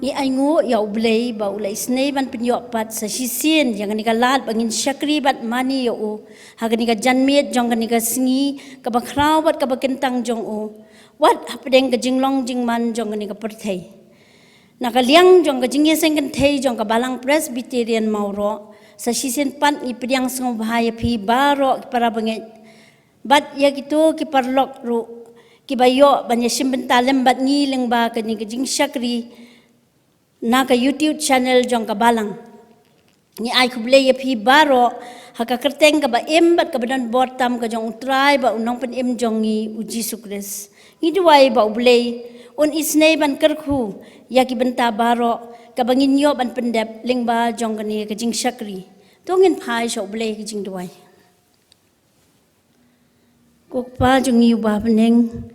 ni aingu ya U Blei ba ulai snei ban penyok pat sa sisin yang ni lat bangin Jinshakri bat mani yo hagani ka janmet jong ni ka sngi ka bakrau bat ka bakentang jong u wat hapdeng ka jinglong jingman jong ni ka perthei nakaliang jong ka Jingiaseng Kynthei jong ka Balang Presbyterian Mawroh sa sisin pan ni pediang sngewbha ya phi baroh parabangeit bat ya gitu ki parlok ru ki bayo banya simbenta lembat ngi lengba ka ni ka Jingshakri na ka YouTube channel jong ka Balang ni ai U Blei phi baroh haka kerteng ka ba embat ka badan bortam ka jong U Trai ba unong pen em jong ni U Jesu Kris ni duai ba U Blei un isnei ban kyrkhu ya ki benta baroh ka bangin yo ban pendep lengba jong ka ni ka Jingshakri tongin phai sho U Blei ki jing duai kok pa jong ni ba peneng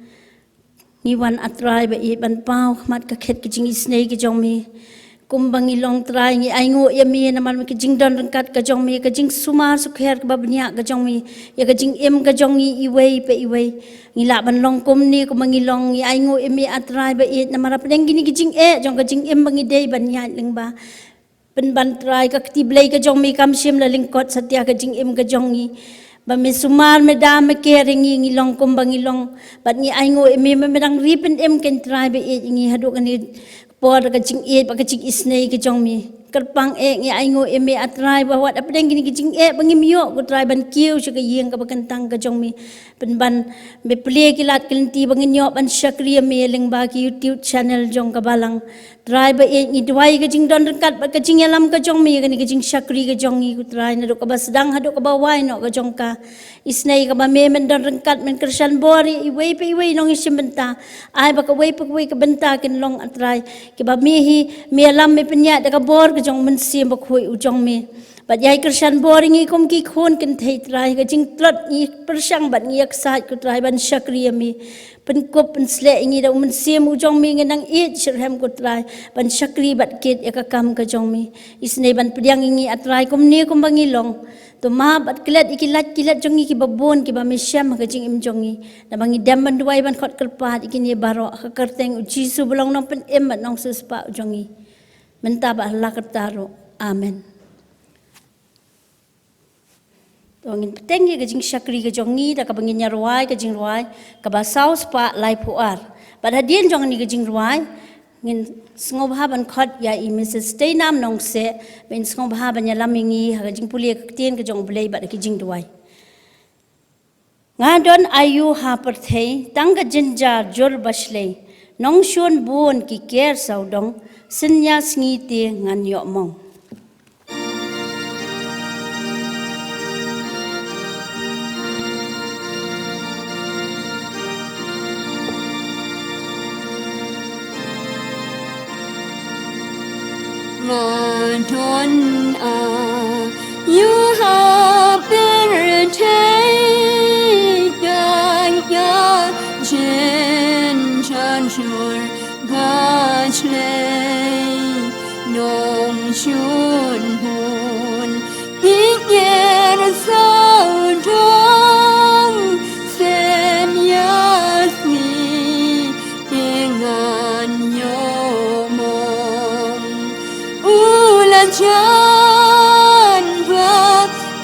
ni wan atrai ba i ban pau khmat ka khet ki Jingisynei ki jong mi kumbangi long trai ngi aingo ya mi na man ki jingdon rangkat ka jong mi ka jing sumar sukher ka babnya ka jong mi ya ka jing em ka jong ni iwei pe iwei ngi la ban long kum ni kumangi long ngi aingo ya mi atrai ba i na mara pedeng gini ki jing jong ka jing em bangi dei ban nya lengba pen ban trai ka ti blei ka jong mi kam sim la lingkot satya ka jing em ka jong ni ba me sumar me da me keringi ngi long kumbangi long bat ngi aingo me medang ripen em ken trai be ngi hadu kan ni por ka jing ba ka jing isnei ka jong mi kerpang ngi aingo me atrai ba wat apdeng gini ki jing bangi miyo ko trai ban kiu ka yeng ka bakantang ka jong mi pen ban me ple ki lat kelenti bangi nyo ban Jinshakri me leng ba ki YouTube channel jong ka Balang trai ba ngi duai ka jing don rekat ba ka jing yalam ka jong mi ka ni ka Jinshakri ka jong ni ku trai na do ka ba sedang hadu ka ba wai no ka jong ka isnei ka ba me men don rengkat men kersan bori iwei pe iwei nong isim benta ai ba ka wei pe wei ka benta ken long atrai ki ba me hi me lam me penya da ka bor ka jong men sim ba khoi u jong me bat yai kersan bori ngi kom ki khon Kynthei trai ka jing trot ni persang bat ngi aksat ku trai ban Jinshakri mi pen kop pen sle ngi da men sim u jong mi ngenang it shirham ku trai ban Jinshakri bat ket ya ka kam ka jong mi isnei ban pediang ngi atrai kom ni kom bangi long to ma bat kelat ikilat kilat jongi ki babon ki ba mesyam ka jing im jongi na bangi dam ban duai ban khot kerpat ikini baroh ka kerteng U Jesu belong nong pen em bat Nongkseh spa jongi menta ba la kertaro amen tongin petengi ka Jinshakri ka jongi da ka bangi nyarwai ka jing ruai ka ba sau spa lai puar bat hadien jongi ka jing ruai ngin sngewbha ban khot ya i Mrs. Stay nam Nongkseh ben sngewbha ban ya lamingi ha jing pulia ka tien ka jong blei ba ki jing duai ngadon ayu ha perthei tang ka jinja jor baslei nongshon bon ki ker saudong senya sngi te ngan yo mong Ngadon you have been taken ya Jingtynjuh Bachlei Nongshun Hun Pinger Saudong Senyasni dengan Yomong Janva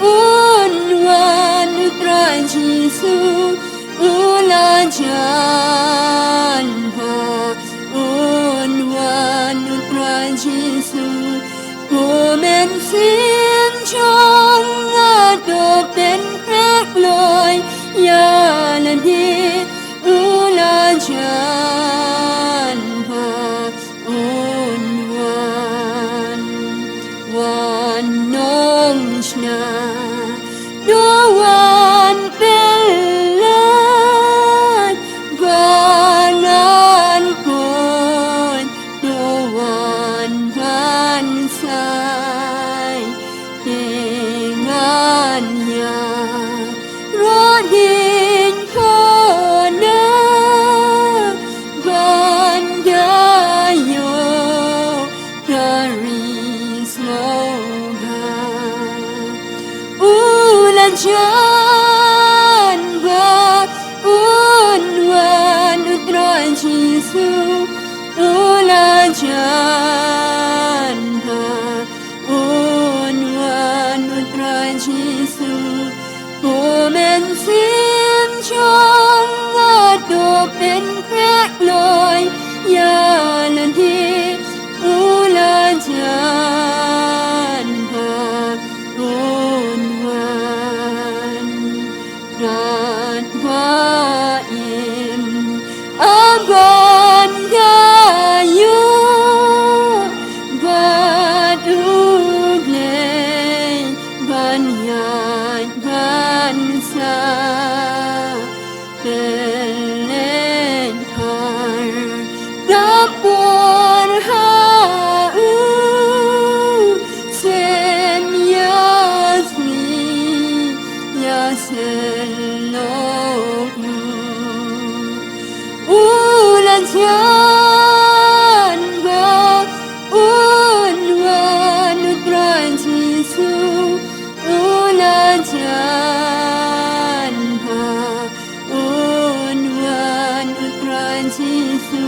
unwan utrai Jesu ula janva unwan utrai Jesu komen sim chong adop den krek loy ya lani ula janva Nongkseh doan pelan banan kon doan bansai dengannya rodin kona bandayo dari Janva unwan utrai Jesu ula janva sen nok ulan chan ba un wan utran Jesu ulan chan ba un wan utran Jesu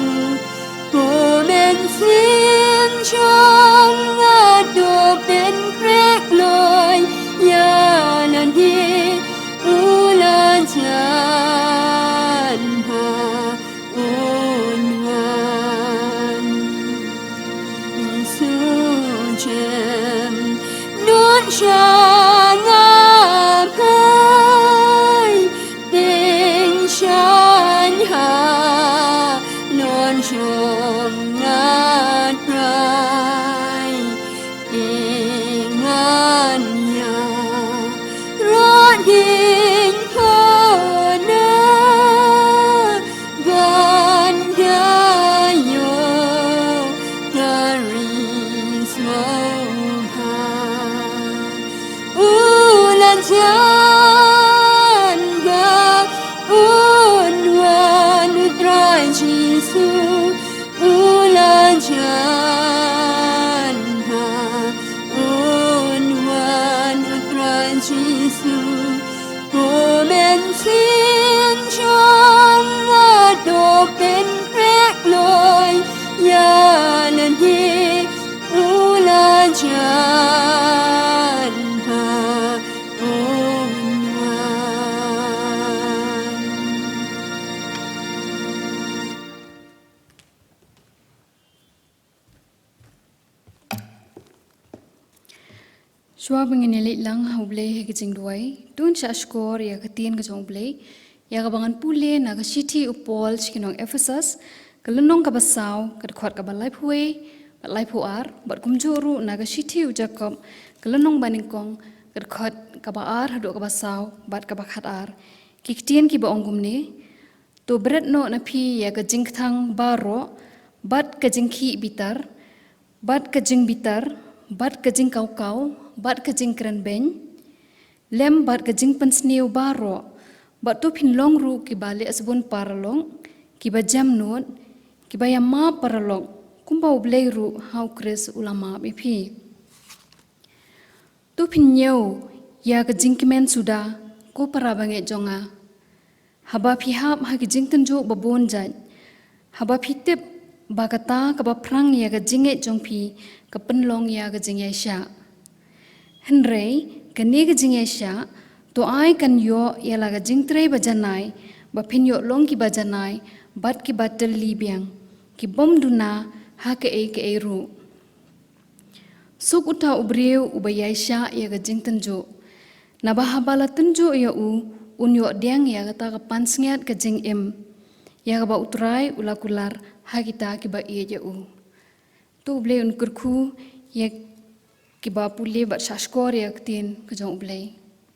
Komen sin chong ado ben krek loy yanan hi ulan chan ba un wan su jem non shang apai ding shan ha non shong ngat prai ingan ya ron hin khona gan da yo garis sngewbha ulan chan ga un wan utrai Jesu ulan chan ba un wan utrai Jesu Komen sin chong ado ben krek loy yanan hi ulan chan ba un wan Shwa bengineli lang U Blei he Jingtynjuh tun shashkor ya katien ke U Blei ya kabangan pule na ka city upol chikinong Ephesus kalunong ka basaw ka khot ka balai phuwe balai phuar bat kumjuru na ka city u Jacob kalunong baningkong ka khot ka baar hadu ka basaw bat ka bakhat ar kiktien ki ba ongumne to bret no na phi ya ka jingthang baroh bat ka jingkhi bitar bat ka jing bitar bat ka jing kau bat ka jing kran ben lem bat ka jing Sngi U baroh bat tu phin long ru ki bale asbun paralong ki ba jam not ki ba yamma paralong kumba U Blei ru hau kris ulama bipi tu phin nyeu ya ka jing kimen suda ko parabangeit jonga haba phi hap ha ki Jingtynjuh babon jan haba phi tip ba kata ka ba prang ya ka jinge jongphi ka penlong ya ka jingesha henrei kani ka jingesha to ai kan yo ya la ka jingtrei bajanai ba phin yo long ki bajanai bat ki batel libyang ki bom duna ha ka e ru suk uta ubreu ubayaisha ya ka Jingtynjuh na ba habala tunju ya un yo diang ya kata ka pansngiat ka jing im ya ka ba utrai ulakular ha kita ki ba ye ya tu U Blei un kyrkhu ya ki ba pule ba shashkor ya tin ka jong U Blei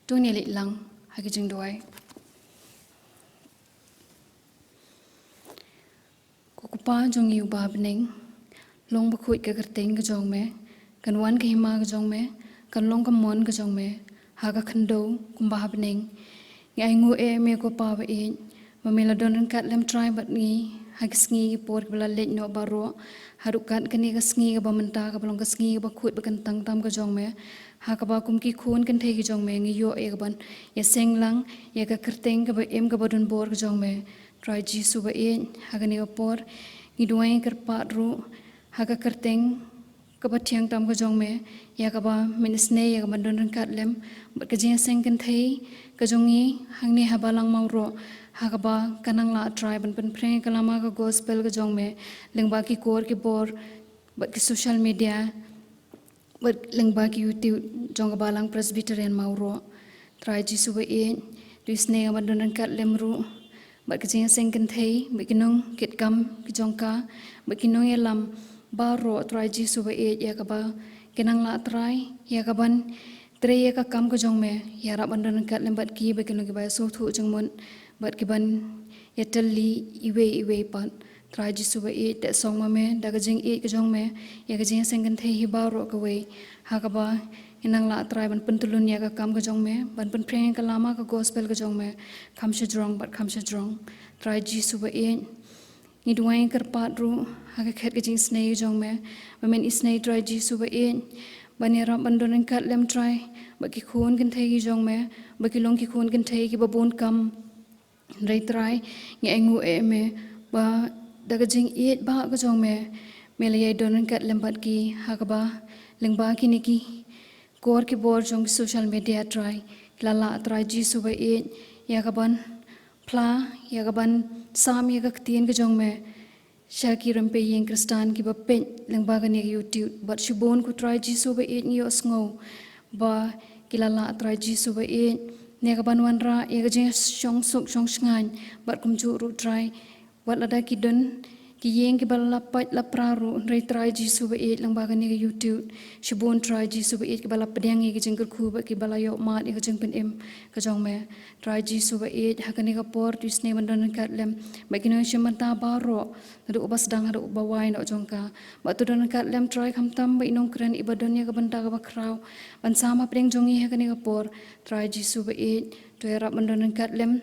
tu ne li lang ha ki Jingtynjuh ko kupa jong yu ba bning long ba khoi ka kerteng ka jong me kan wan ka hima ka jong me kan long ka mon ka jong me ha ka khando kumba bning ngai ngu e me ko pa ba e ma mela don kat lem try bat ngi ha ki sngi por bla le no baroh harukat kani ka sngi ka ba menta ka balong ka sngi ka ba khut ba kan tang tam ka jong me ha ka ba kum ki khun Kynthei ki jong me ngi yo e ka ban ya seng lang ya ka kerteng ka ba em ka ba don bor ka jong me try Jesu ba e ha ka ni ka por ngi duai ker pa ru ha ka kerteng ka ba thiang tam ka jong me ya ka ba minisne ya ka ba don kat lem bat ka Jingiaseng Kynthei ka jongi hangni ha Balang Mawroh ha ka ba kanang la try ban pen preng kalama ka gospel ka jong me lengba ki kor ki bor bat ki social media bat lengba ki YouTube jong ka Balang Presbyterian Mawroh try Jesu ba e du sne ka ba don kat lem ru bat ka Jingiaseng Kynthei bat ki nong kit kam ki jong ka bat ki nong yalam baroh try Jesu ba e ya ka ba kenang la try ya ka ban tre ya ka kam ka jong me ya ra ban don kat lem bat ki ba ki nong ki ba so thu jong mon bat ki ban ya talli iwe pat try Jesu ba e ta song ma me da ka jing e ka jong me ya ka Jingiaseng Kynthei hi baroh ka we ha ka ba inang la trai ban pentulun ya ka kam ka jong me ban pen praying ka lama ka gospel ka jong me kam shajrong bat kam shajrong trai jisu ba in ni duai kar pat ru ha ka khet ka Jingisynei jong me ba men isnei trai jisu ba in ban ya ram ban don kat lem trai ba ki khun Kynthei ki jong me ba ki long ki khun Kynthei ki ba bon kam rei trai nge engu e me ba daga jing it ba ka jong me le ye don kat lem bat ki ha ka ba leng ba ki ni ki kor ki bor jong social media try lala try jisu ba it ya kaban pla ya kaban sam ya ka tien ka jong me shaki rampe yeng kristan ki ba pen leng ba ka ni YouTube but shibon ku try jisu ba it ni osngo ba kilala try jisu ba it ne kaban wan ra ya ka jeng shong suk shong shngan but kum ju ru try wat lada ki don ki yeng ki bala pat la praru rei try jisu ba it lang ba ka ni YouTube shibon try jisu ba it ki bala pedang ki jeng kyrkhu ba ki bala yo mat ki jeng pen em ka jong me try jisu ba it ha ka ni ka por tu sne ban don kat lem ba ki no shimanta baroh du ubas dang du ba wai no jong ka ba tu don kat lem try kham tam ba inong kran ibadon ya ka banta ka ba kraw ban sama pedang jongi ha ka ni ka por try jisu ba it tu era ban don kat lem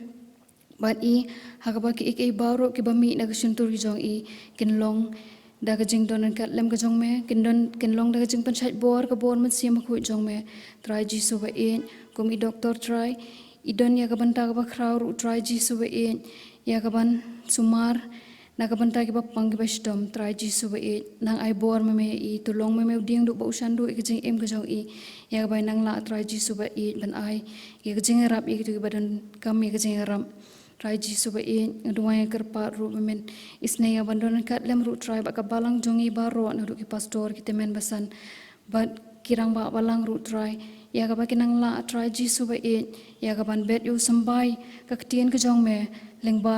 but I hakaba ki ik baroh ki bami na kasuntur ki jong I kinlong da ka jing don kat lem ka jong me kinlong da ka jing panchat bor ka bor man siam khu jong me try jisu ba in kum I doctor try I don ya ka banta ka ba kraw ru try jisu ba in ya ka ban sumar na ka banta ki ba pang ki ba stom try jisu ba in nang ai bor me I tulong me ding du ba usan du ki jing em ka jong I ya ka ba nang la try jisu ba in ban ai ki ka jing rap I ki tu ki ba don kam ki jing rap try jisu ba in ngadwai kerpa ru men isnei abandon kat lem ru try ba ka balang jongi baroh na ru ki pastor ki temen basan but kirang ba balang ru try ya ka ba kinang la try jisu ba in ya ka ban bet yu sambai ka ktien ka jong me leng ba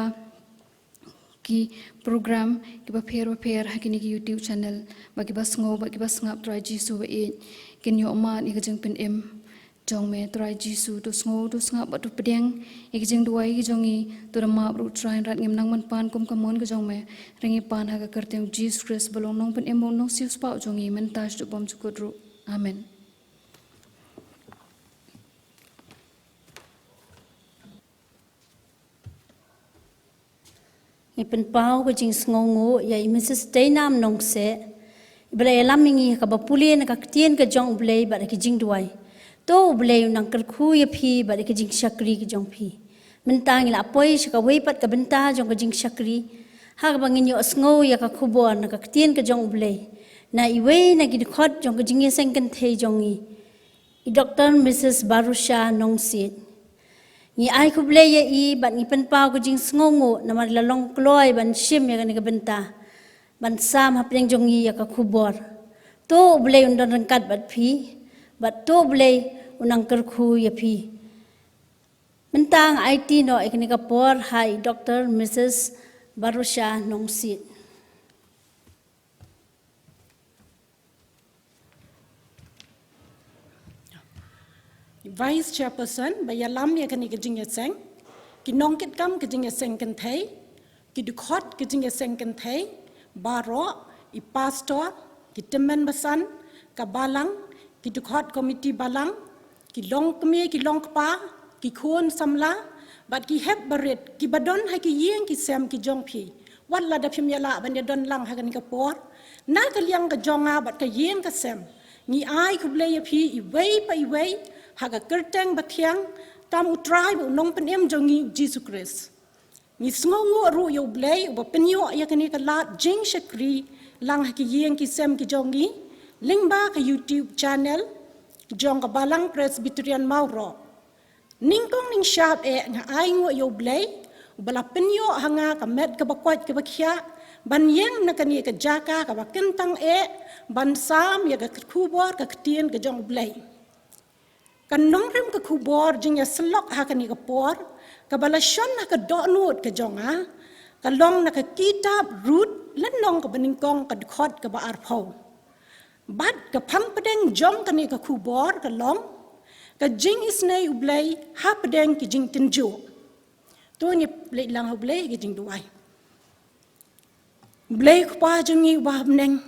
ki program ki ba pher hakini ki YouTube channel ba ki ba sngo ba ki ba sngap try jisu ba in kin yo ma ni ka jeng pen em jong me try jisu tu sngo tu sngap ba tu pedeng ik jeng duai ki jongi tu rama ru try rat ngim nang man pan kum kamon ka jong me ringi pan ha ka karte Jesus Christ balong nong pen emo nong sius pa jongi men tas tu bom chukut ru amen ni pen pau ko jing sngongo ya I Mrs. Dainam Nongkseh Blei lamingi ka ba pulien ka ktien ka jong blei ba ki jing duai to Blei Un nang kyrkhu ya phi ba ki Jingshakri ki jong phi mentang ila poi ka weipat ka benta jong ka Jingshakri ha ka bangin yo sngo ya ka khubor na ka ktien ka jong Blei na iwe na ki khot jong ka Jingiseng Kynthei jong I Dr. Mrs. Barusha Nongsiej ni ai ku Blei ya I ba ni pen pau ko jing sngongo na mar la long kloi ban shim ya ka ni ka benta ban sam hapdeng jong ya ka khubor to Blei Un don rangkat bat phi but to Blei Un nang kyrkhu ya phi mentang IT no ekni ka por hai Dr. Mrs. Barusha Nongsiej Vice Chairperson bayalam ya kani ke Jingiaseng ki nongkit kam ke Jingiaseng Kynthei ki du khot ke Jingiaseng Kynthei baroh I pastor ki temen basan ka Balang ki du khot committee Balang ki long kme ki long pa ki khon samla bat ki heb baret ki badon ha ki yeng ki sem ki jong phi wat la da phim yala ban ya don lang ha kan ka por na ka liang ka jonga bat ka yeng ka sem ni ai ku Blei ya phi I wei ha ka kerteng bathiang tam U Trai bu nong pen em jongi Jesus Christ ni sngongo ru yo Blei ba penyo ya kan ka la Jingshakri lang ha ki yeng ki sem ki jongi lingba ka YouTube channel jong ka Balang Presbyterian Mawroh ningkong ning sharp nga ai ngo yo Blei bala penyo hanga ka met ka bakwat ka bakhya ban yeng na kani ka jaka ka bakentang ban sam ya ka khubor ka ktien ka jong Blei kan nongrem ka khubor jing ya slok ha kani ka por ka bala shon na ka donut ka jonga ka long na ka kitab RUTH len nong ka baningkong ka khot ka ba arpho bat ka phampadeng jom kani ka khubor ka long ka Jingisynei U Blei hapdeng ki Jingtynjuh to ni Blei lang U Blei ki jing duai Blei khpa jongi ba hapdeng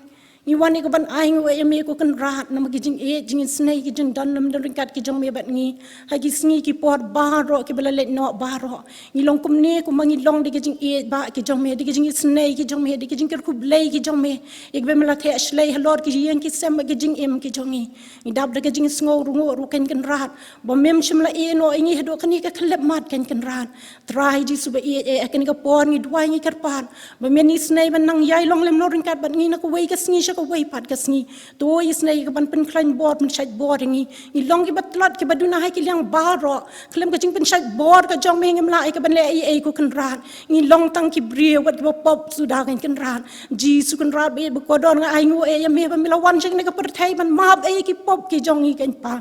wan iko ban ai ngo eme ko kan rat nama ki jing snei ki jing don nam ringkat ki jong me bat ngi ha ki sngi ki por baro ki bala let no baro ni long kum ne ko mangi long de ki jing ba ki jong me de ki jing snei ki jong me de ki jing kyrkhu blei ki jong me ik be mala the shlei halor ki yang ki sem ki jing em ki jong ni dab de ki jing sngo ru kan rat bo mem shimla e no ngi hedo kan ni ka klep mat kan rat trai ji suba e kan ka por ngi dwai ngi karpan bo men ni snei ban nang yai long lem no ringkat bat ngi na ko wei ka sngi ka wei pat ka sngi to isnei ka ban pen klein board men chat board ngi ni long ki batlat ki baduna hai ki liang baro klem ka jing pen chat board ka jong me ngem la ka ban le ai ko kan rat ni long tang ki brio wat ki pop su da kan rat ji su kan rat be ko don nga ai ngo e ya me ban mila wan jing ne ka per thai ban map ai ki pop ki jong ngi kan pa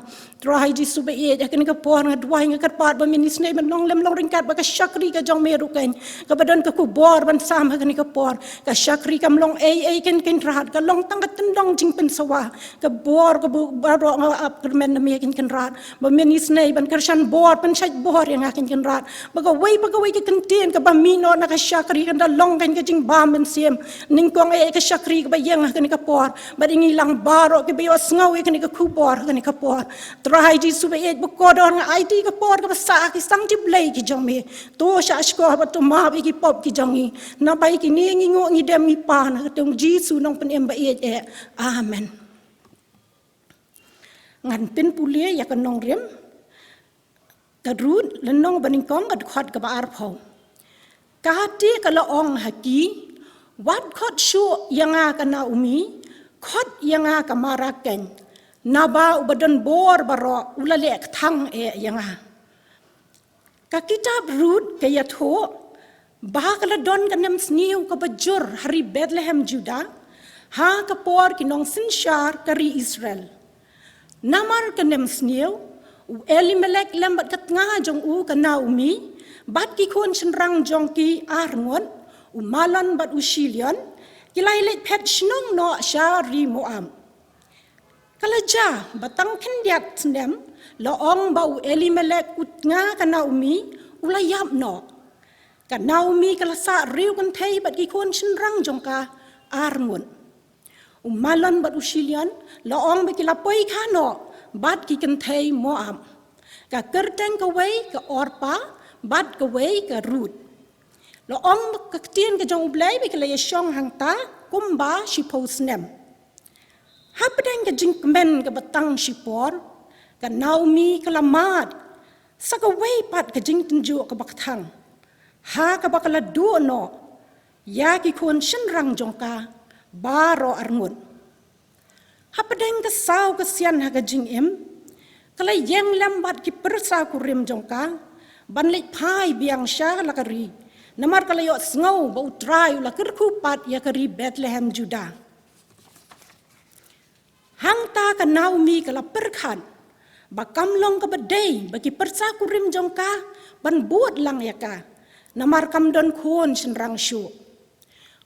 trai ji su be e ka ni ka por nga dwai nga kat pat ba men isnei ban long lem long ring kat ba ka shakri ka jong me ru kan ka badon ka ku board ban sam ha ka ni ka por ka shakri kam long ai kan rat ka long tang ka tendong jing pen sawa ka bor ka baro nga ap kermen na me kan rat ba men isnei ban kershan board pen chat board yang kan rat ba ka wei ka kentien ka ba mino na ka shakri kan da long kan ka jing ba men siem ning kong e ka shakri ka ba yang kan ka por ba ingi lang baro ka be sngaw e kan ka ku por kan ka por trai ji su be e ba ko don nga IT ka por ka sa ki sang ji blei ki jong me to sha sko ba to ma bi ki pop ki jong ni na bai ki ni ngi ngo ngi dem mi pa na ka tong ji su nong pen em ba e amen ngan pen pulia ya kan nong rem ka rut lenong baning kong ka khot ka ba ar phau ka ti ka la ong haki wat khot shu yanga ka na umi khot yanga ka maraken na ba ubadon bor baro ulale thang e yanga ka kitab rut ka ya tho ba ka la don ka nem sniu ka bajur hari Bethlehem Judah ha ka por ki nong sin shar kari Israel namar ka nem sniu u Elimelek lambat kat nga jong u ka Naomi bat ki khon shin rang jong ki arngon u malan bat u shilion ki lai let pet shnong no shari moam kala ja batang khindiat snem la ong ba u Elimelek ut nga ka Naomi u la yap no ka Naomi kala sa riu kan thei bat ki khon shin rang jong ka arngon u malan bat u shilion la ong ba ki la poi kha no bat ki Kynthei Moab ka kerteng ka wei ka Orpa bat ka wei ka Ruth lo ong ka tien ka jong blai be ka le shong hang ta kumba shi posnem hapdeng ka jing men ka batang shi por ka Naomi ka lamat sa ka wei pat ka Jingtynjuh ka bakthang ha ka bakala du no ya ki khon shin rang jong ka baroh arngun hapdeng ka saw ka sian ha ka jing em kala yang lambat ki persa ku rem jong ka ban le phai biang sha la ka ri namar kala yo sngo ba U Trai la kyrkhu pat ya ka ri Bethlehem Judah hang ta ka Naomi kala perkhan ba kamlong ka badai ba ki persa ku rem jong ka ban buat lang ya ka namar kam don khon shin rang shu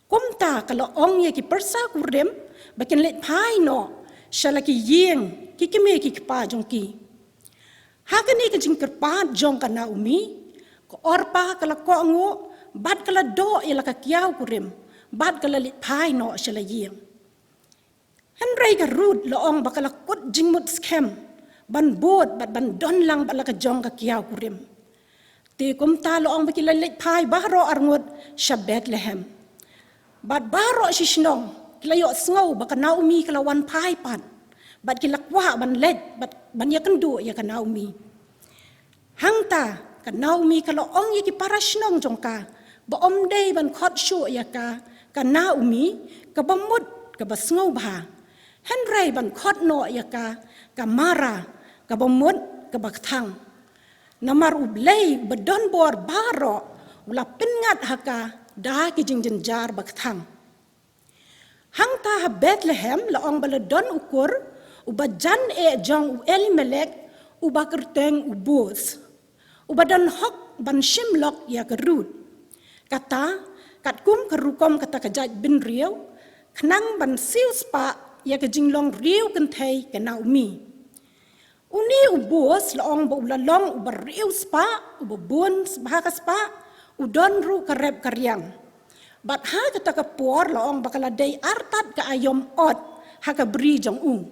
kumta kala ong ya ki persa ku rem ba ken le phai no shala ki yeng ki kime ki pa jong ki hakani ka jing kerpa jong ka Naomi ko Orpa kala ko ngo bat kala do ila ka kiaw kurim bat kala lit phai no shala yeng hanrai ka Ruth loong bakala kut jingmut scam ban bot bat ban don lang bat la ka jong ka kiaw kurim te kum ta loong bakila lit phai baroh arngot sha Bethlehem bat baroh shishnong kilayo sngaw baka Naomi kala wan phai pan bat kilakwa ban let bat ban ya kendu ya ka Naomi hangta ka Naomi kala ong ya ki parashnong jongka ba omdei ban khot shu ya ka Naomi ka bamut ka ba sngewbha hanrai ban khot no ya ka mara ka bamut ka bakthang namar U Blei badon bor baroh ula pingat haka da ki jingjar bakthang hangta ha Bethlehem laong baladon ukur ubajan e jong U Elimelek ubakerteng ubus ubadan hok ban shimlok ya ka Ruth kata katkum kerukom kata kajat bin riau khnang ban siu spa ya ka jinglong riu Kynthei ka Naomi uni ubus laong ba ulalong ubariu spa ubabun bahaka spa udon ru karep karyang bat ha kata ka por laong bakala day artat ka ayom ot haka beri jong U.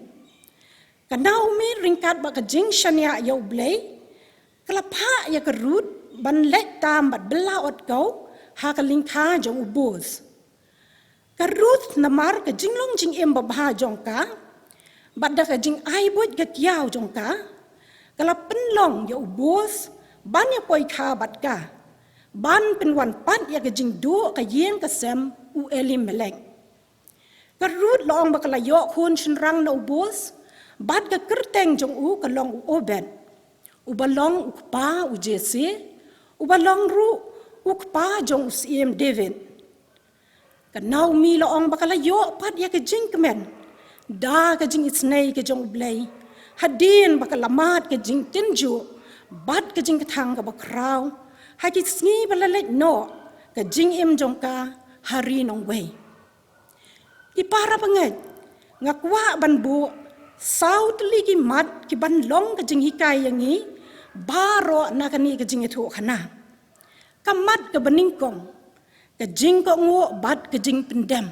Kanau mi ringkat ba ka Jingisynei U Blei, kelapa ya ke RUTH ban lek tam bat belaot kau haka lingka jong U bos. Ka RUTH namar ka jinglong jing em babha jong ka, bat da ka jing ai bot ka kiau jong ka, kala penlong ya U bos, ban ya poi ka bat ka, ban penwan pat ya ka jing do ka yen ka sem U Elimelek. Ka RUTH long ba kala yok hun shenrang na U bos, bat ka kerteng jong U ka long U Obed. U Balang U kpa U Jesse, U Balang ru U kpa jong U Siem David. Kanau mi loong bakala yok pat ya ke jing kemen, da ke Jingisynei ke jong U Blei, hadin bakala mat ke Jingtynjuh, bat ke jing ketang ke bakrau, haki sngi balalet no ke jing im jong ka hari Nongwei. I parabangeit ngakwa ban bu sau teli ki mat ki ban long ke jing hikai yang i baroh na kani ke jing itu khana. Kamat ke beningkong ke jing ko ngo bat ke jing pendem.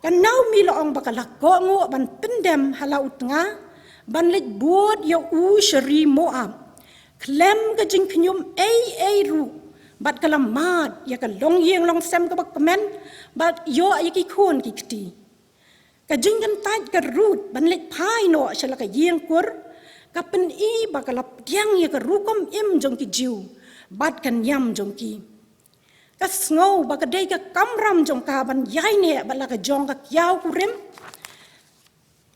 Kanau mi loong bakala ko ngo ban pendem halau tengah ban let buat ya U Shari Moab. Klem ke jing kenyum ru bat kala mat ya ka long yeng long sem ke bak kemen bat yo ya ki khon ki kti. Ka jing kan tait ka RUTH ban let pai no shala ka yeng kur ka pen I bakala tiang ya ka rukom im jong ki jiu bat kan yam jong ki. Ka sngewbha ka dei ka kamram jong ka ban yai ne bala ka jong ka kiau kurim.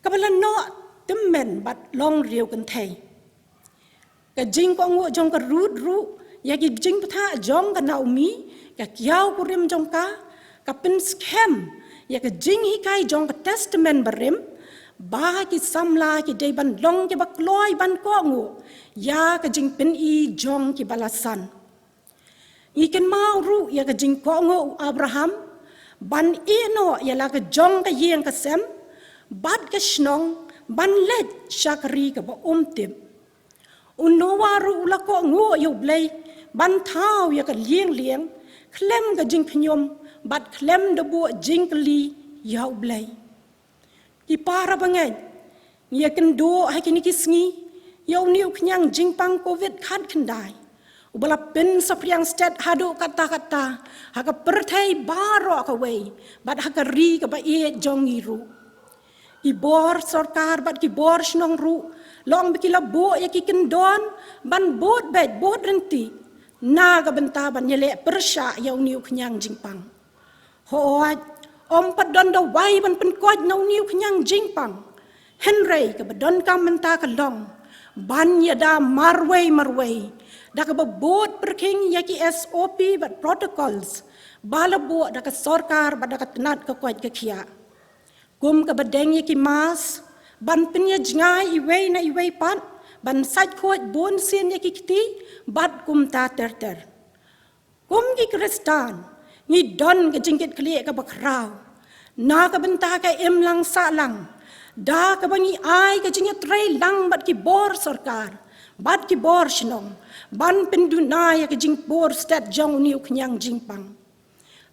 Ka bala no temmen bat long riu Kynthei. Ka jing ko ngo jong ka RUTH ru ya ki jing patha jong ka Naomi ka kiau kurim jong ka pen scam ya ka jing hikai jong ka testament barim ba ki samla ki dei ban long ki bakloi ban ko ngo ya ka jing pen I jong ki balasan. Ikan Mawroh ya ka jing ko ngo Abraham ban ino ya la ka jong ka yeng ka sem bat ka shnong ban let Jinshakri ka ba tip. Unowaru ula ko ngo U Blei ban thau ya ka lieng klem ka jing pnyom bat klem de bu jing kli U Blei. Ki parabangeit ya kan do ha kini kisngi ya uniu knyang jing pang covid khat khandai. Ubala pen sapriang stat hado kata-kata haka pertai baroh ka wei bat haka ri ka ba e jong iru. I bor sarkar bat ki bor shnong ru long bikila bo ya ki kendon ban bot bet bot renti na ka benta ban yele persya ya uniu knyang jingpang. Hoat om padon da wai ban pen koj na uniu knyang jingpang. Henry ka badon kam menta ka long ban ya da marway da ka babot perking ya ki SOP but protocols bala bo da ka sarkar ba da ka tenat ka koj ka kia. Kum ka badeng ya ki mas ban penya jngai iwei pat ban saj koj bon sin ya ki kiti bat kum ta ter. Kum ki kristan ni don ka jingkit kli ka bakrau na ka benta ka em lang sa lang da ka bangi ai ka jingat trai lang bat ki bor sarkar bat ki bor shnong ban penduna ya ka jing bor stat jong niu knyang jingpang.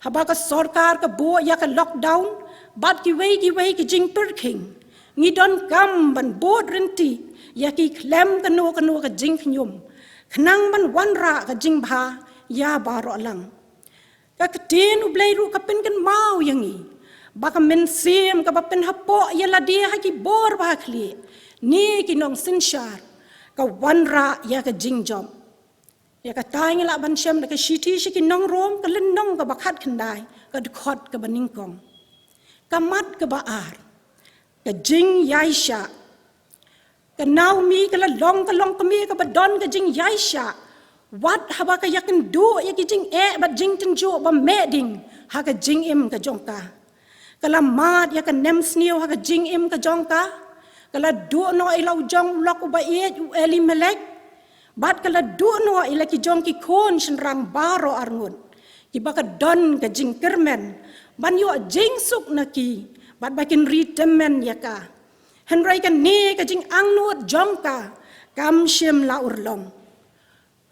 Haba ka sarkar ka bo ya ka lockdown bat ki wei ki jing perking ngi don kam ban bod renti ya ki klem ka no ka jing knyum khnang ban wanra ka jing bha ya baroh lang. Ka ktin U Blei ru ka pen kan mau yangi baka men sim ka pen hapo ya la dia ha ki bor ba khli ni ki Nongsiej ka wanra ya ka jing jom. Ya ka tai ngala ban shem da ka shiti shi ki nong rom ka len nong ka bakhat khandai ka khot ka baningkong. Ka mat ka baar ka jing yaisha ka Naomi ka la long ka mi ka badon ka jing yaisha wat haba ka yakin do ya ki jing bat Jingtynjuh ba meding ha ka jing im ka jongka. Kala mat ya ka nem sniu ha ka jing im ka jongka. Kala do no ilau jong lok ba U Elimelek bat kala do no ila ki jong ki kon shenrang baroh arngun ki baka don ka jing kermen ban yo jing suk na ki bat bakin ritemen ya ka henrai kan ne ka jing angnut jongka kam shim la urlong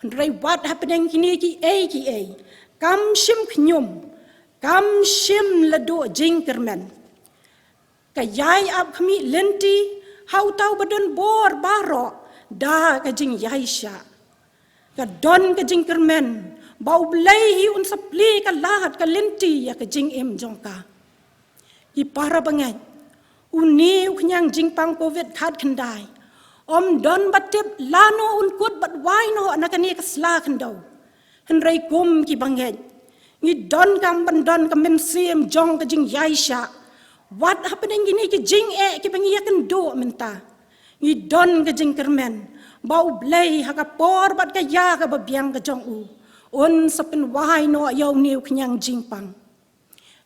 henrai wat hapdeng kini ki kam shim knyum kam shim la do jing kermen yai ab kami lenti hau tau badon bor baroh da ka jing yaisha ka don ka jing kermen bau blei hi un sapli ka lahat ka lenti ya ka jing em jongka I parabangeit uni uknyang jing pang covid khat khandai om don batip lano un kut bat waino anakani ka sla khandau henrai kum ki banget ni don kam bandon ka men sim jong ka jing yaisha what happening gini ki jing ki bangi yakan do menta ni don ka jing kermen bau blei ha ka por bat ka ya ka babiang ka jong u un sapen waino yaw niu knyang jing pang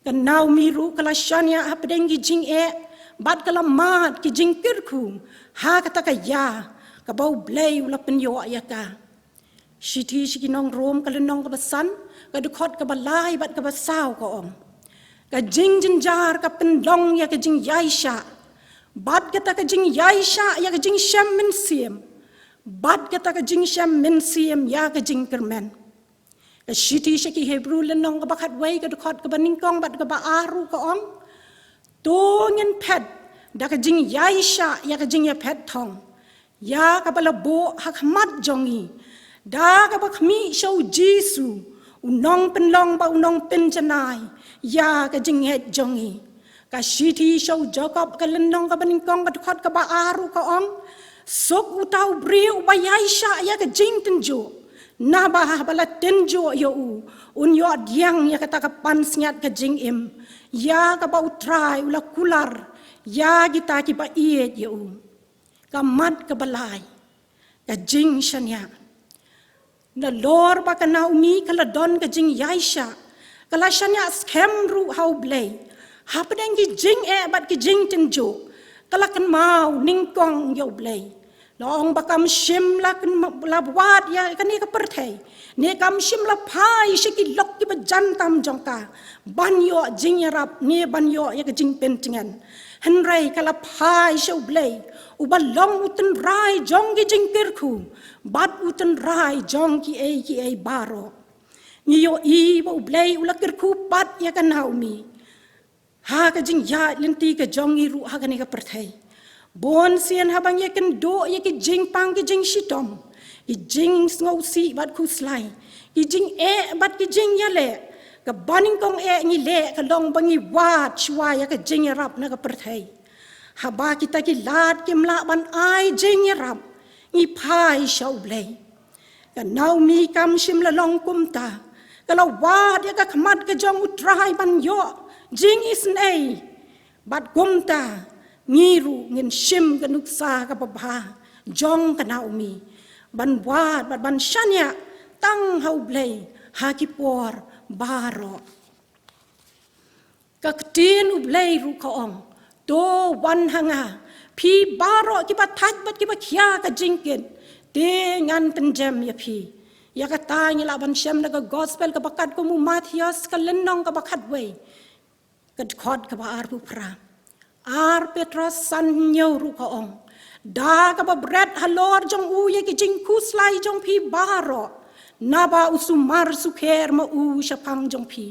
kan nau miru kala shania hapdeng ki jing bat kala mat ki jing kyrkhu ha kata ka ya ka bau blei ula penyo ya ka shiti shiki nong rom kala nong ka basan ka dukot ka balai bat ka basaw ka om ka jing jinjar ka pendong ya ka jing yaisha bat kata ka jing yaisha ya ka jing sham min siem bat kata ka jing sham min siem ya ka jing kermen ka shiti shiki hebrew lenong ka bakat wei ka dukot ka baningkong bat ka ba aru ka om Tongin pet da ka jing yaisha ya ka jing ya pet thong ya ka bala bo hakmat jongi da ka bakmi show jisu unong penlong ba unong penjanai ya ka jing het jongi ka shiti show jacob ka lenong ka baningkong ka khot ka ba aru ka ong sok utau briu ba yaisha ya ka jingtynjuh na ba bala tenjo yo un yo diang ya ka ta ka pansnyat ka jing im ya ka ba utrai ula kular ya kita ki ba iet yo ka mat ka balai ka jing shanya na lor ba ka naumi kala don ka jing yaisha kala shanya skem ru hau blei hapdeng ki jing bat ki jingtynjuh kala kan mau ningkong yo blei Long bakam shim la wad ya kani ka perthei ne kam shim la phai shiki lok ki bajantam jongka banyo jingyarap ne banyo ya ka jing pentingan henrai kala phai show blei ubalong utun rai jong ki jing kyrkhu bat utun rai jong ki ai baroh ni yo I bo blei ula kyrkhu pat ya ka naumi ha ka jing ya lenti ka jong I ru ha kani ka perthei Bon sian habang yakin do yaki jing pang ki jing shitom ki jing ngausi bat kuslai ki jing bat ki jing yale ka baning kong ni le ka long bangi wat shwa ya ka jing rap na ka perthei haba kita ki lat ki mla ban ai jing rap ni phai shau blei ka nau mi kam shim la long kumta ka la wat ya ka khmat ka jong utrai ban yo Jingisynei bat kumta Ngiru ngin shim ka nuksa ka babha jong ka naumi ban wad ban shanya tang hau blei hakipor baroh ka ktin u blei ru ka ong to wan hanga phi baroh ki ba thaj bat ki ba khya ka jingkin te ngan penjem ya phi ya ka ta ngi la ban shem na ka gospel ka bakat ko mu Matthias ka lenong ka bakat wei ka khot ka ba ar pu pra Ar Petrus san nyau ru ka ong da ka ba bread halor jong u ye ki jing kuslai jong phi baroh na ba usumar sukher ma u shapang jong phi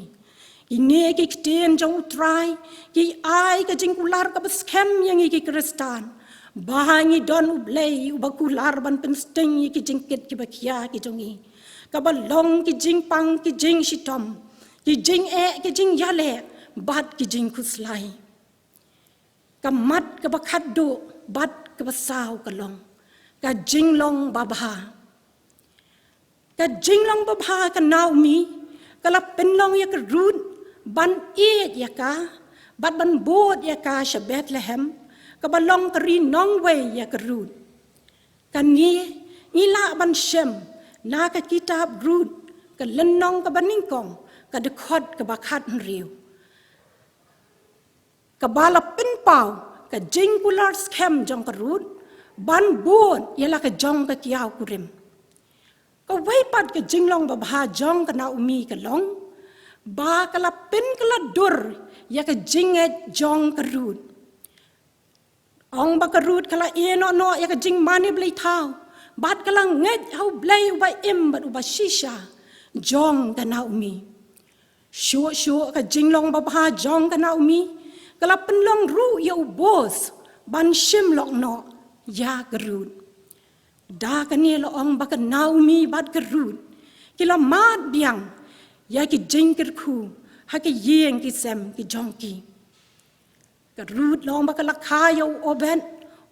ine ki kten jong utrai ki ai ka jing kular ka baskem yang ki kristan bahangi don u blei u bakular ban pensteng ki jing ket ki bakia ki jongi ka ba long ki jing pang ki jing shitom ki jing ki jing yale bat ki jing kuslai Kamat ka bakat do bat ka basaw ka long ka jinglong babha ka naumi kala penlong ya ka rud ban ya ka bat ban bod ya ka sha Bethlehem ka balong ka ri Nongwei ya ka rud kani la ban shem na ka kitab rud ka lenong ka baningkong ka dekot ka bakat riu Kabala pinpaw ka jingular scam jong ka rud ban buon yala ka jong ka kiyaw kurim ka waypat ka jinglong babha jong ka naumi ka long ba kala pin kala dur ya ka jinget jong ka rud ong ba ka rud kala eno no ya ka jing mani blei thaw bat kala nget hau blei uba im bat uba shisha jong ka naumi shu ka jinglong babha jong ka naumi Kalau penlong ru ya ubos, ban shim lok no, ya gerut. Da kani lo ong baka Naomi bad gerut. Kila mat biang, ya ki kyrkhu, ha ki yeng ki sem ki jongki. Gerut lo ong baka lakaya oben,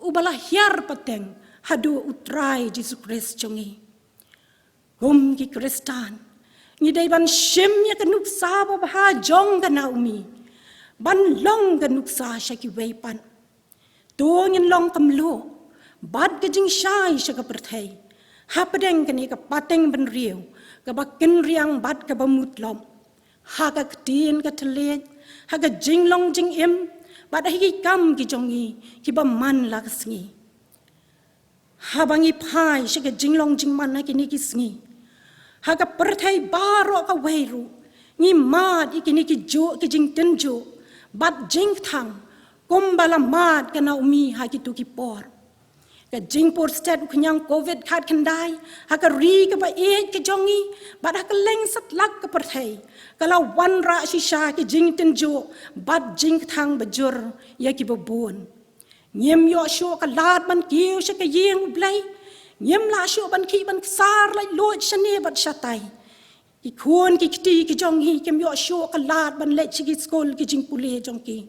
ubala hiar pateng, hadu utrai Jesus Christ jongi. Gum ki Kristan, ngidai ban shim ya kanuk saba baha jong ka Naomi. Ban long ka nuksa siya kiwei pan. Dongin long kamlo, bad ka Jingshai siya ka pertay. Hapdeng ka ni ka pateng ban riyo, ka bakin riyang bad ka bamutlom. Haga katiin ka talit, haga jinglong jingim, bad hikikam ki jongi, ki baman la ka sngi. Habang ipay siya ka jinglong jingman na kinikisngi. Haga pertay baroh ka weiru, ngi mad ikinikijyo ki Jingtynjuh. Bat Jingtang, kumbala mad ka Naomi haki tu kipor. Ka Jingpor sted kunyang COVID kat kendai, haka ri ka ba ka jongi, bat haka leng satlak ka pertay. Kalau wan ra shisha ki Jingtynjuh, bat Jingtang bajur ya ki babun. Nyem yo syo ka lad ban kiyo siya ka yeng ublay. Nyem la syo ban ki ban ksar lai loit siya ne bat syatay. Ki kuon ki kiti ki jongi kem yo syo ka lat ban let ki skol ki jingpule jongki.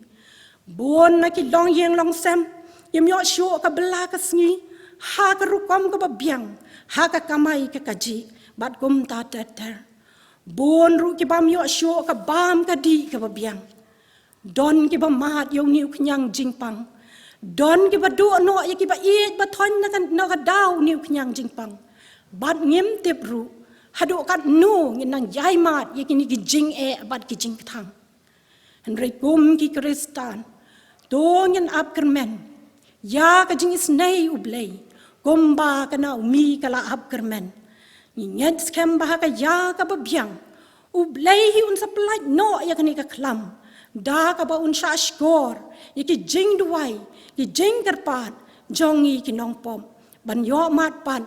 Bon na ki long yeng long sem, kem yo syo ka bela ka sngi, ha ka rukom ka babiang, ha ka kamay ka kaji, bat kum ta ter. Bon ru ki bam yo syo ka bam ka di ka babiang. Don ki ba mat yo niu knyang jingpang. Don ki ba do no ya ki ba eet ba thon na ka daw niu knyang jingpang. Bat ngem tip ru. Hadok kat nu nginang yai mat ye kini ki jing bat ki Jingtang. Henry gum ki Kristan. Dongin ap kermen. Ya ka Jingisynei U Blei. Gumba ka Naomi kala ap kermen. Nginget skembha ka ya ka babiang. U Blei hi un saplai no ya kini ka klam. Da ka ba un sha skor. Ye ki Jingduai. Ki Jingterpat. Jongi ki nongpom. Ban yo mat pan.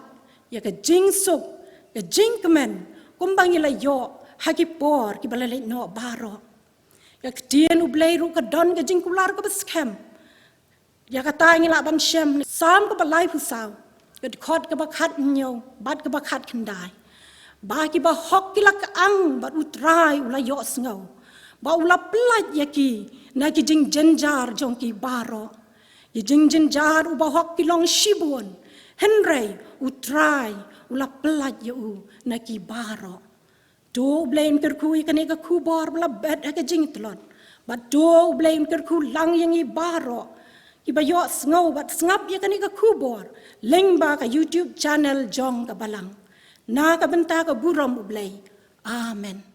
Ya ka Jingsuk. Ka jingkemen, kumbang ila yo, haki por, ki balalay no baroh. Ya ketien U Blei ru ka don ka jingkular ka baskem. Ya kata ngila ban shem, sam ka balay pusaw. Ka khot ka bakhat nyo, bad ka bakhat kendai. Ba ki ba hok ki ka ang, bat utrai ula yo sngaw. Ba ula pelat ya ki, na ki jingjenjar jong ki baroh. Ki jingjenjar uba hok ki long shibun. Henry, utrai, ula pelat ya u na ki baroh. Do blame kyrkhu ikan eka kubor bela bed haka jingtlon. But do blame kyrkhu lang yang i baroh. Iba yo sngau bat sngap ikan eka kubor. Lengba ka YouTube channel jong ka balang. Na ka benta ka buram U Blei. Amen.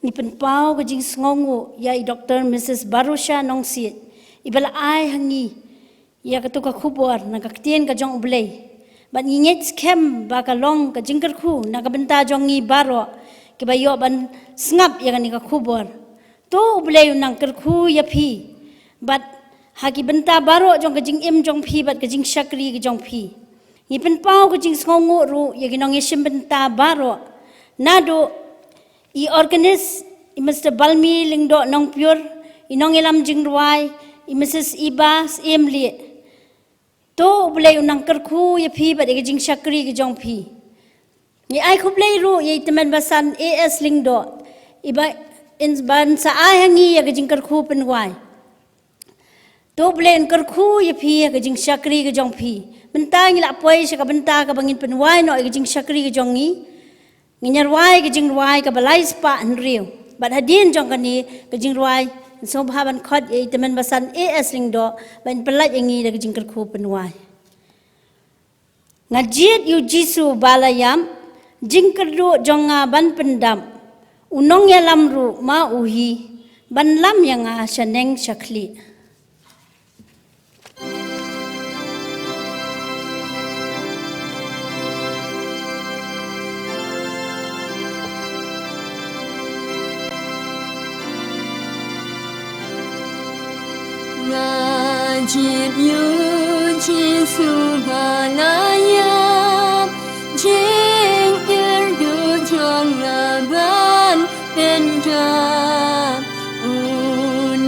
Ni penpau ke jing sngongu ya i Dr. Mrs. Barusha Nongsiej. Ibala ai hangi ya ketuka kubor na kaktien ka jong U Blei. Ban nginget skem ba ka long ka jing kyrkhu na ka benta jong ngi baroh ke bayo ban sngap ya kan ka kubor. To U Blei nang kyrkhu ya phi. Bat haki benta baroh jong ka jing im jong phi bat ka Jingshakri ka jong phi. Ni penpau ke jing sngongu ru ya ginong yeshim benta baroh. Nado I organis I Mr. Balmi lingdo nong pure inong ilam jingruai I Mrs. Ibas emli to U Blei unang kyrkhu ya phi bat Jingshakri ke jong phi ni ai khu Blei ru ye teman basan AS lingdo iba in ban sa ai hangi ya ke jing kyrkhu penwai to U Blei un kyrkhu ya phi ya ke Jingshakri ke jong phi benta ngi la poi sa ka benta ka bangin penwai no ke Jingshakri ke jong ni Nginyarwai ke jingruai ke balai spa henriu. Bat hadin jong kani ke jingruai sngewbha ban khot ye teman basan AS lingdo ban pelat yangi ke jingkyrkhu penwai. Ngajit yu jisu balayam jingkerdu jonga ban pendam. Unong ya lamru ma uhi ban lam yanga Nongkseh. Ngajit yu chi su balayam jing kyrkhu trong là ban bên ta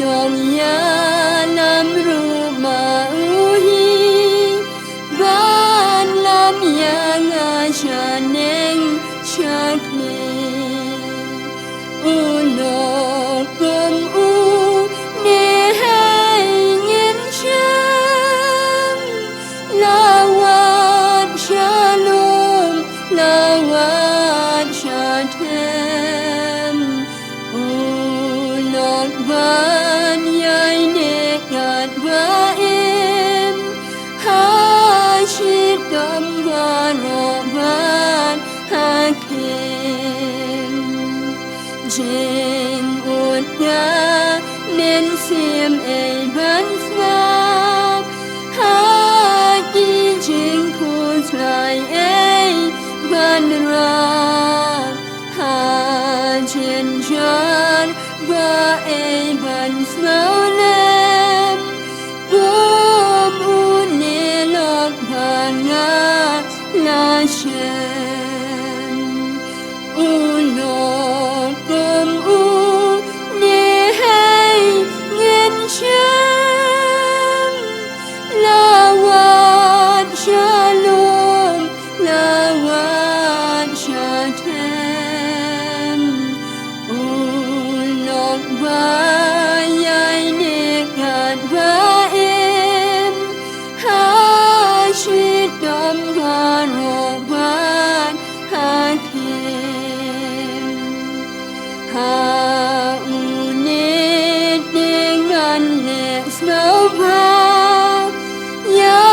nong ya nam ru ma uhi ban lam ya nga cha neng shakri no kum u ne hai ngin cham lawat shalom lawat shatem not ban yai ne kat baim ha shit dam baroh ban hakim jing utya nên xiêm ai ban snap ha ki jing khu trai ai ban ra ha chen chan ba ai ban snow lem bom u ne lok banga la shen u lok bom u ne hai ngin chan lawat shalom lawat shatem u lok ba yai ne kat ba em ha shit dam baroh ban hakim ha unet dengan le sngewbha ya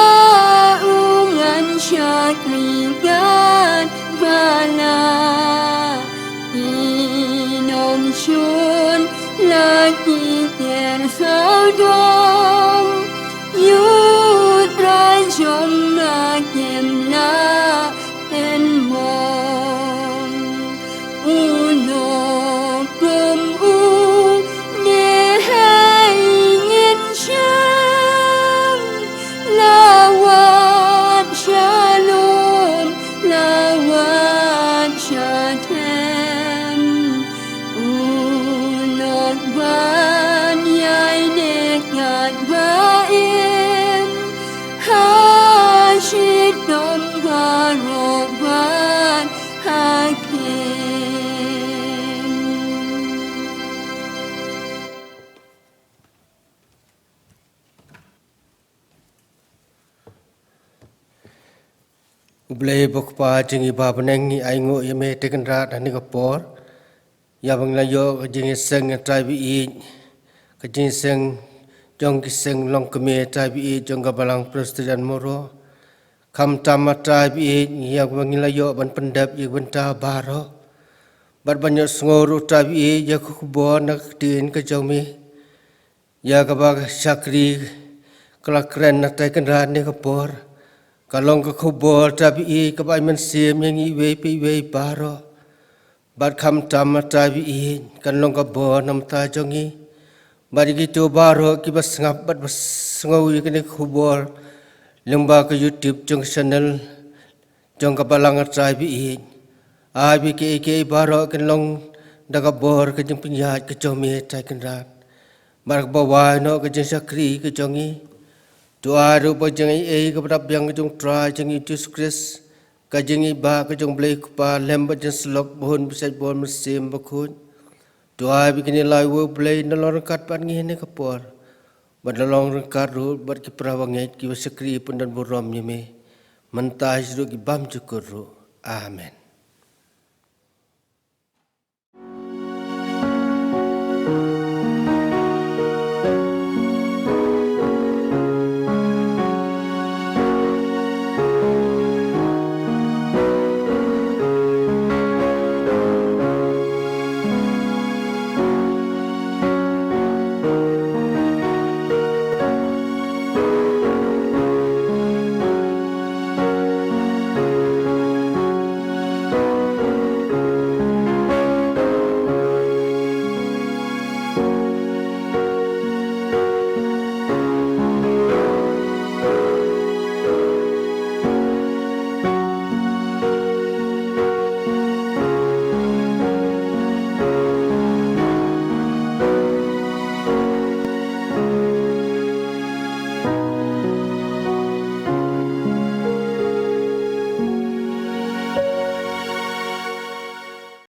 ungan shakri gan balang Nongsiej lagi tersodong U Trai trong là kiềm la en mong u no kum u ne hai ngin cham lawat shalom lawat shatem u not ban yai ne kat baim ha shit dam baroh ban hakim U Blei bokpa Jingibha benengi aingo yeme tekan rat hani kapor ya bangla yo Jingiseng U Trai ka Jingiseng Jingiseng long keme Trai jong Balang Presbyterian Mawroh kam tama Trai ya bangla yo ban pendap ya benta baroh bat banyak sngewbha Trai ya kubo nak tin ka jomi ya ka ba Jingshakri kala kren na tekan rat ni kapor kalong ka kubo Trai ka ba man sim yang kiwei baroh bat kam tama Trai kalong ka bo nam ta jongi bari gitu baroh ki bas ngap bat bas ngau ni kubo lembah ke YouTube jong channel jong ka Balang Trai abi ke baroh kalong daga bor ke jong penjat ke jomi tai kenrat bar bawa no ke Jingshakri ke jongi doa rupa jengi ke parabangeit ke jong trai jengi Yesus Kristus ka sngewbha ke jong blei kupa lembat jeng selok bohon besai bon mesim bakun doa bikini lai U Blei Un kat pan ngene kapor bat nolong rengkat ru bat ki parabangeit ki Jingshakri pun dan borom yeme mentai ru ki bam cukur ru amen.